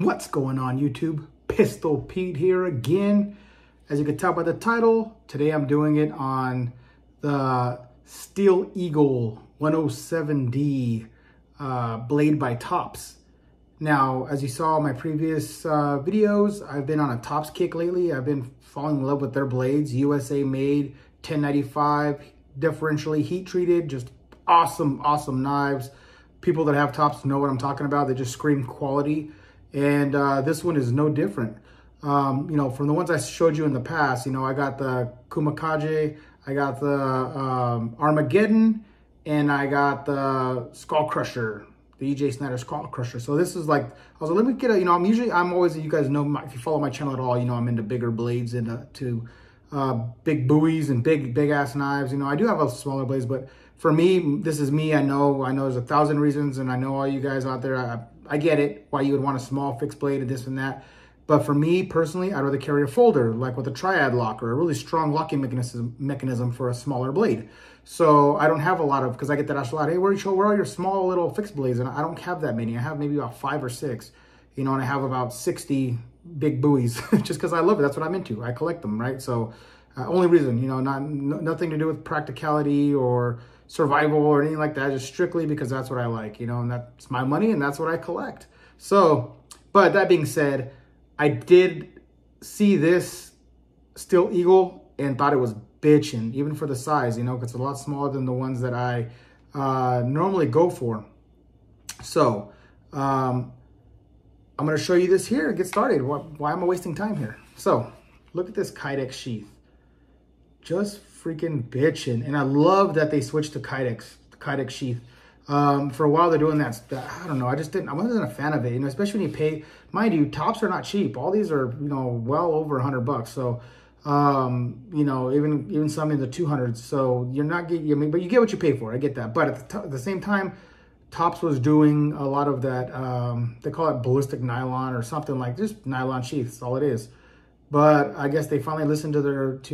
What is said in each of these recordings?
What's going on, YouTube? Pistol Pete here again. As you can tell by the title, today I'm doing it on the Steel Eagle 107D blade by Tops. Now, as you saw in my previous videos, I've been on a Tops kick lately. I've been falling in love with their blades, USA made, 1095, differentially heat treated, just awesome knives. People that have Tops know what I'm talking about. They just scream quality. And this one is no different. You know, from the ones I showed you in the past, you know, I got the Kumakaze, I got the Armageddon, and I got the Skull Crusher, the EJ Snyder Skull Crusher. So this is like, I was like, let me get a, you know, I'm always, you guys know, if you follow my channel at all, you know, I'm into bigger blades and big buoys and big ass knives. You know, I do have a smaller blades, but for me, this is me. I know there's 1,000 reasons, and I know all you guys out there, I get it, why you would want a small fixed blade and this and that. But for me personally, I'd rather carry a folder, like with a triad lock or a really strong locking mechanism for a smaller blade. So I don't have a lot of, because I get that asked a lot, hey, where are your small little fixed blades? And I don't have that many. I have maybe about 5 or 6, you know, and I have about 60 big buoys just because I love it. That's what I'm into. I collect them, right? So only reason, you know, nothing to do with practicality or survival or anything like that, just strictly because that's what I like, you know, and that's my money and that's what I collect. So, but that being said, I did see this Steel Eagle and thought it was bitchin', even for the size, you know, because it's a lot smaller than the ones that I normally go for. So, I'm going to show you this here and get started. Why am I wasting time here? So, look at this Kydex sheath. Just freaking bitchin'. And I love that they switched to Kydex sheath. For a while they're doing that. I don't know. I wasn't a fan of it, you know, especially when you pay, mind you, Tops are not cheap. All these are, you know, well over $100. So, you know, even some in the 200s. So you're not getting, I mean, but you get what you pay for. I get that. But at the same time, Tops was doing a lot of that, they call it ballistic nylon or something, like just nylon sheaths. That's all it is. But I guess they finally listened to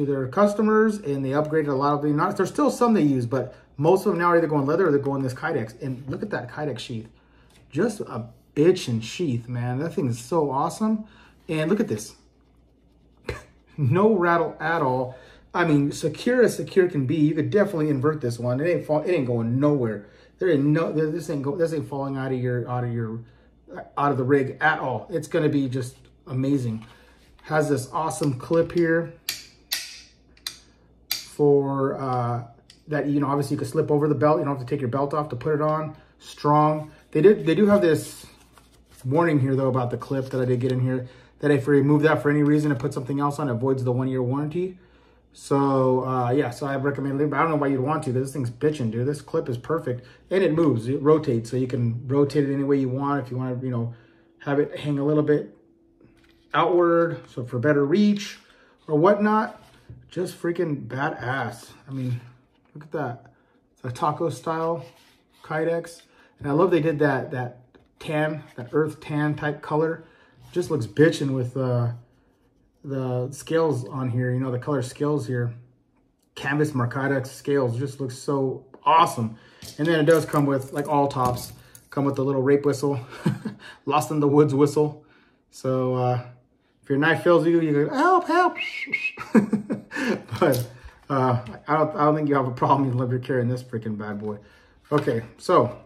their customers and they upgraded a lot of them. There's still some they use, but most of them now are either going leather or they're going this Kydex. And look at that Kydex sheath. Just a bitchin' sheath, man. That thing is so awesome. And look at this. No rattle at all. I mean, secure as secure can be. You could definitely invert this one. It ain't going nowhere. This ain't falling out of the rig at all. It's gonna be just amazing. Has this awesome clip here for that, you know, obviously you can slip over the belt. You don't have to take your belt off to put it on. Strong. They do have this warning here though about the clip that I did get in here, that if you remove that for any reason and put something else on, it avoids the 1-year warranty. So yeah, so I recommend it, but I don't know why you'd want to. This thing's bitching, dude. This clip is perfect and it moves, it rotates, so you can rotate it any way you want. If you want to, you know, have it hang a little bit outward, so for better reach or whatnot. Just freaking badass. I mean, look at that. It's a taco style Kydex, and I love they did that earth tan type color. Just looks bitchin' with the scales on here, you know, the color scales here. Canvas Kydex scales just looks so awesome. And then it does come with, like all Tops, come with the little rape whistle, Lost in the Woods whistle. So if your knife fails you, you go, help, help. But I don't think you have a problem if you're carrying this freaking bad boy. Okay, so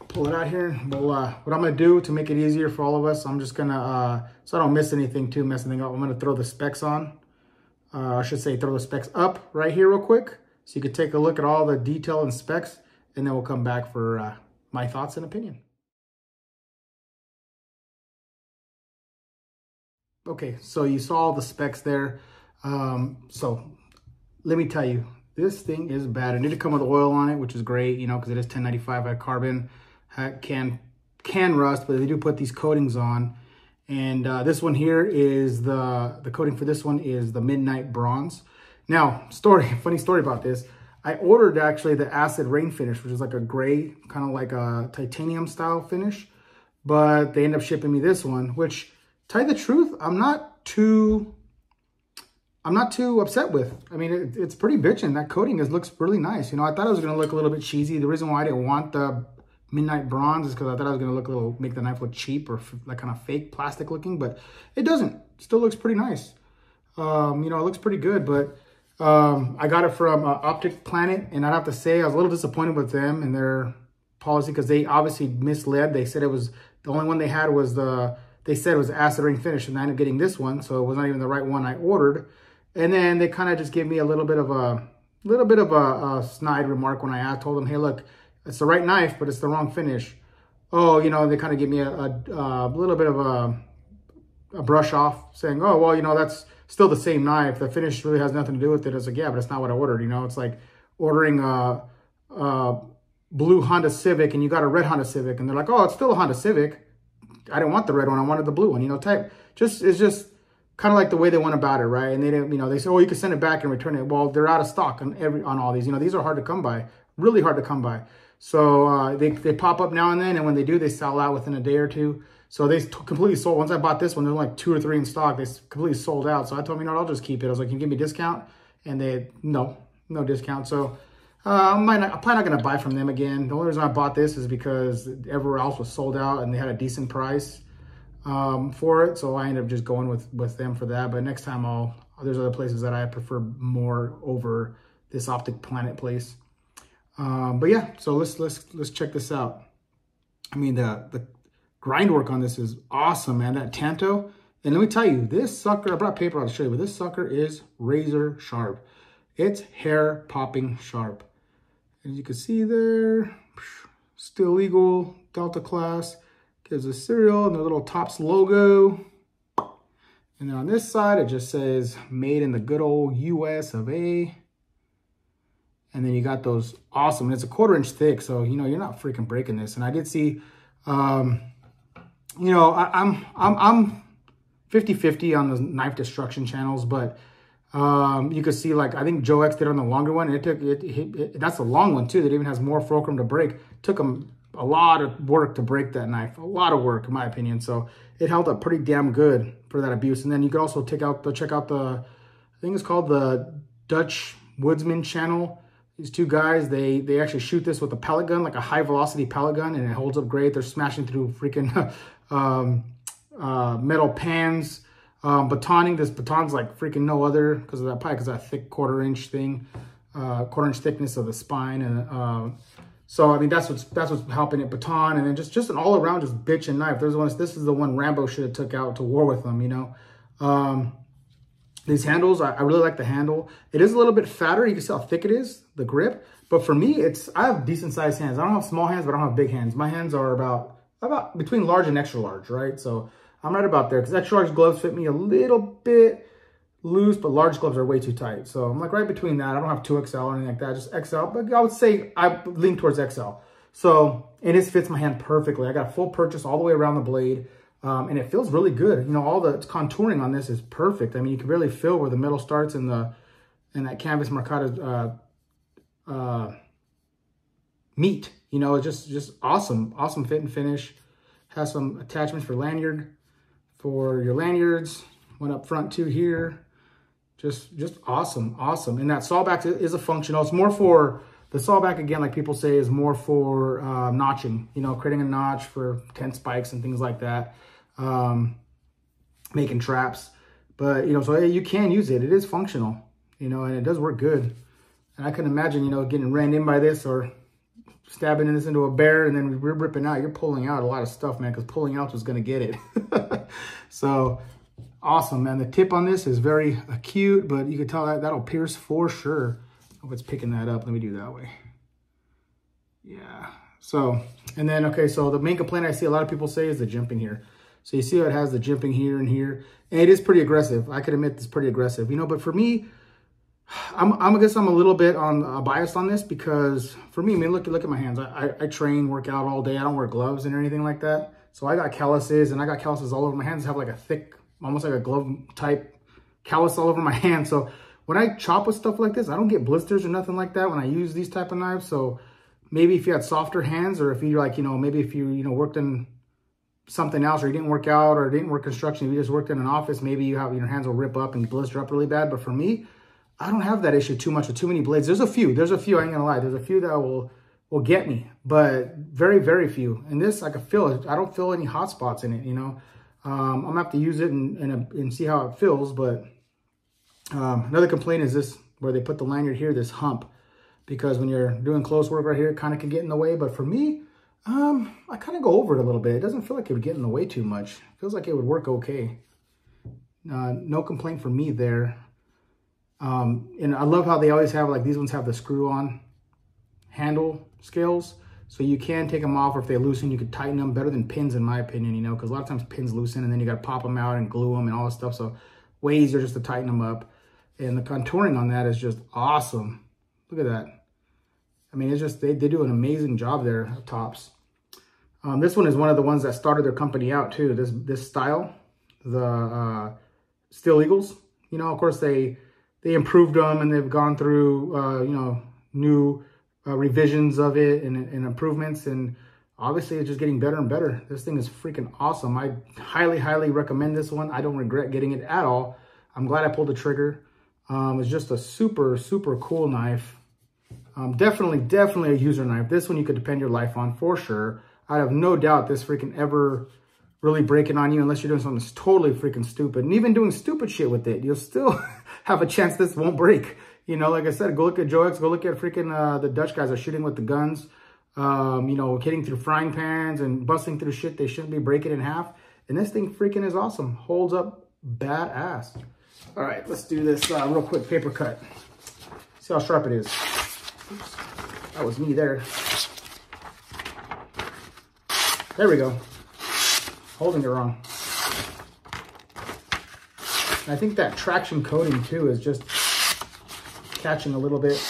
pull it out here. Well, what I'm gonna do to make it easier for all of us, I'm just gonna, so I don't miss anything too, mess anything up, I'm gonna throw the specs on. I should say throw the specs up right here real quick, so you can take a look at all the detail and specs, and then we'll come back for my thoughts and opinion. Okay, so you saw all the specs there. So let me tell you, this thing is bad. It did come with oil on it, which is great, you know, because it is 1095 carbon. Can rust, but they do put these coatings on. And this one here is the coating for this one is the Midnight Bronze. Now, funny story about this. I ordered actually the Acid Rain finish, which is like a gray, kind of like a titanium style finish. But they end up shipping me this one, which, tell you the truth, I'm not too upset with. I mean, it's pretty bitchin'. That coating looks really nice. You know, I thought it was going to look a little bit cheesy. The reason why I didn't want the midnight bronze is because I thought I was going to make the knife look cheap or like kind of fake plastic looking, but it doesn't. Still looks pretty nice. You know, it looks pretty good, but I got it from Optic Planet, and I'd have to say I was a little disappointed with them and their policy because they obviously misled. They said it was, the only one they had was they said it was acid ring finish, and I ended up getting this one, so it was not even the right one I ordered. And then they kind of just gave me a little bit of a snide remark when I told them, hey, look, it's the right knife, but it's the wrong finish. Oh, you know, they kind of gave me a little bit of a brush off, saying, oh, well, you know, that's still the same knife. The finish really has nothing to do with it. I was like, yeah, but it's not what I ordered. You know, it's like ordering a blue Honda Civic and you got a red Honda Civic, and they're like, oh, it's still a Honda Civic. I didn't want the red one. I wanted the blue one, you know, type. It's just kind of like the way they went about it, right? And they didn't, you know, they said, oh, you can send it back and return it. Well, they're out of stock on all these. You know, these are hard to come by, really hard to come by. So they pop up now and then, and when they do, they sell out within a day or two. So they completely sold. Once I bought this one, there's like 2 or 3 in stock. They completely sold out. So I told them, you know, I'll just keep it. I was like, can you give me a discount? And they, no discount. So I'm probably not going to buy from them again. The only reason I bought this is because everywhere else was sold out and they had a decent price for it. So I ended up just going with them for that. But next time there's other places that I prefer more over this Optic Planet place. But yeah, so let's check this out. I mean, the grind work on this is awesome, man. That Tanto. And let me tell you, this sucker, I brought paper out to show you, but this sucker is razor sharp. It's hair popping sharp. As you can see there, Steel Eagle, Delta class, gives a serial and the little Tops logo. And then on this side, it just says made in the good old US of A. And then you got those awesome, and it's a 1/4 inch thick, so, you know, you're not freaking breaking this. And I did see, you know, I'm 50-50 on the knife destruction channels, but you could see, like, I think Joe X did on the longer one. That's a long one too, that even has more fulcrum to break. Took him a lot of work to break that knife, a lot of work in my opinion. So it held up pretty damn good for that abuse. And then you could also check out the, I think it's called the Dutch Woodsman channel. These two guys, they actually shoot this with a pellet gun, like a high velocity pellet gun, and it holds up great. They're smashing through freaking metal pans, batoning. This baton's like freaking no other because of that, probably because of that thick 1/4 inch thing, 1/4 inch thickness of the spine. And so I mean that's what's helping it baton. And then just an all around just bitchin' knife. This is the one Rambo should have took out to war with them, you know. These handles, I really like the handle. It is a little bit fatter. You can see how thick it is, the grip. But for me, I have decent sized hands. I don't have small hands, but I don't have big hands. My hands are about between large and extra large, right? So I'm right about there because extra large gloves fit me a little bit loose, but large gloves are way too tight. So I'm like right between that. I don't have 2XL or anything like that, just XL. But I would say I lean towards XL. So it fits my hand perfectly. I got a full purchase all the way around the blade. And it feels really good. You know, all the contouring on this is perfect. I mean, you can really feel where the metal starts in that canvas Mercado meat. You know, it's just awesome. Awesome fit and finish. Has some attachments for your lanyards. One up front too here. Just awesome. And that sawback is a functional. It's more for the sawback, again, like people say, is more for notching, you know, creating a notch for tent spikes and things like that, making traps. But, you know, so you can use it. It is functional, you know, and it does work good. And I can imagine, you know, getting ran in by this or stabbing this into a bear and then ripping out. You're pulling out a lot of stuff, man, because pulling out was going to get it. So awesome, man. The tip on this is very acute, but you can tell that'll pierce for sure. Hope it's picking that up. Let me do that way. Yeah. So, and then, okay, so the main complaint I see a lot of people say is the jimping here. So you see how it has the jimping here and here. And it is pretty aggressive. I could admit it's pretty aggressive, you know, but for me, I guess I'm a little bit biased on this because for me, I mean, look at my hands. I train, work out all day. I don't wear gloves and anything like that. So I got calluses, and I got calluses all over my hands. Have like a thick, almost like a glove type callus all over my hand. So when I chop with stuff like this, I don't get blisters or nothing like that when I use these type of knives. So maybe if you had softer hands, or if you like, you know, maybe if you worked in something else, or you didn't work out, or didn't work construction, you just worked in an office, maybe your hands will rip up and blister up really bad. But for me, I don't have that issue too much with too many blades. There's a few, I ain't gonna lie. There's a few that will will get me, but very, very few. And this, I can feel it. I don't feel any hot spots in it, you know. I'm gonna have to use it and see how it feels. But another complaint is this, where they put the lanyard here, this hump, because when you're doing close work right here, it kind of can get in the way. But for me, I kind of go over it a little bit. It doesn't feel like it would get in the way too much. It feels like it would work okay. No complaint for me there. And I love how they always have, like, these ones have the screw-on handle scales, so you can take them off, or if they loosen, you could tighten them. Better than pins, in my opinion, you know, because a lot of times pins loosen and then you got to pop them out and glue them and all this stuff. So way easier just to tighten them up. And the contouring on that is just awesome. Look at that. I mean, it's just, they do an amazing job there, Tops. This one is one of the ones that started their company out too. This style, the Steel Eagles. You know, of course they improved them, and they've gone through you know, new revisions of it and improvements, and obviously it's just getting better and better. This thing is freaking awesome. I highly recommend this one. I don't regret getting it at all. I'm glad I pulled the trigger. It's just a super cool knife. Definitely a user knife. This one you could depend your life on for sure. I have no doubt this freaking ever really breaking on you, unless you're doing something that's totally freaking stupid. And even doing stupid shit with it, you'll still have a chance this won't break. You know, like I said, go look at Joe X, go look at freaking the Dutch guys are shooting with the guns, you know, hitting through frying pans and busting through shit they shouldn't be breaking in half. And this thing freaking is awesome. Holds up badass. All right, let's do this real quick paper cut. See how sharp it is. Oops, that was me there. There we go. Holding it wrong. And I think that traction coating too is just catching a little bit.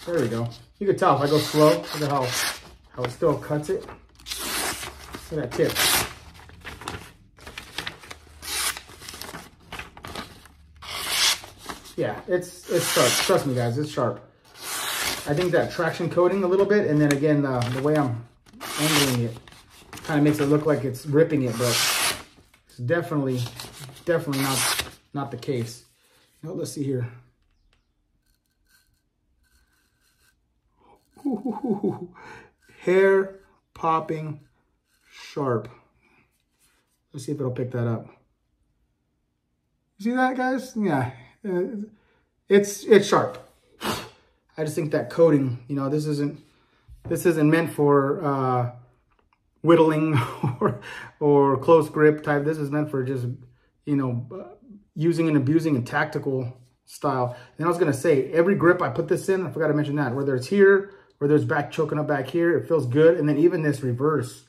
There we go. You can tell if I go slow, look at how it still cuts it. Look at that tip. Yeah, it's sharp. Trust me, guys, it's sharp. I think that traction coating a little bit, and then again, the way I'm angling it kind of makes it look like it's ripping it, but it's definitely not the case. Now, let's see here. Ooh, hair popping sharp. Let's see if it'll pick that up. You see that, guys? Yeah, it's sharp. I just think that coating, you know, this isn't meant for whittling or close grip type. This is meant for just, you know, using and abusing a tactical style. And I was gonna say, every grip I put this in, I forgot to mention that, whether it's here, whether it's back choking up back here, it feels good. And then even this reverse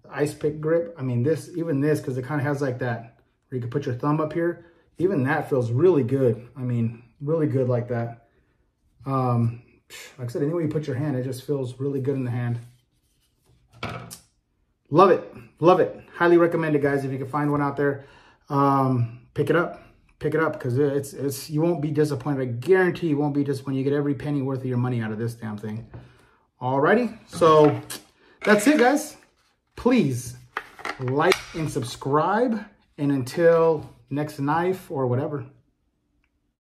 ice pick grip, I mean, even this, because it kind of has like that, where you can put your thumb up here, even that feels really good. I mean, really good like that. Like I said, anywhere you put your hand, it just feels really good in the hand. Love it. Love it. Highly recommend it, guys. If you can find one out there, pick it up. Pick it up, because it's you won't be disappointed. I guarantee you won't be disappointed. You get every penny worth of your money out of this damn thing. Alrighty, so that's it, guys. Please like and subscribe, and until next knife or whatever.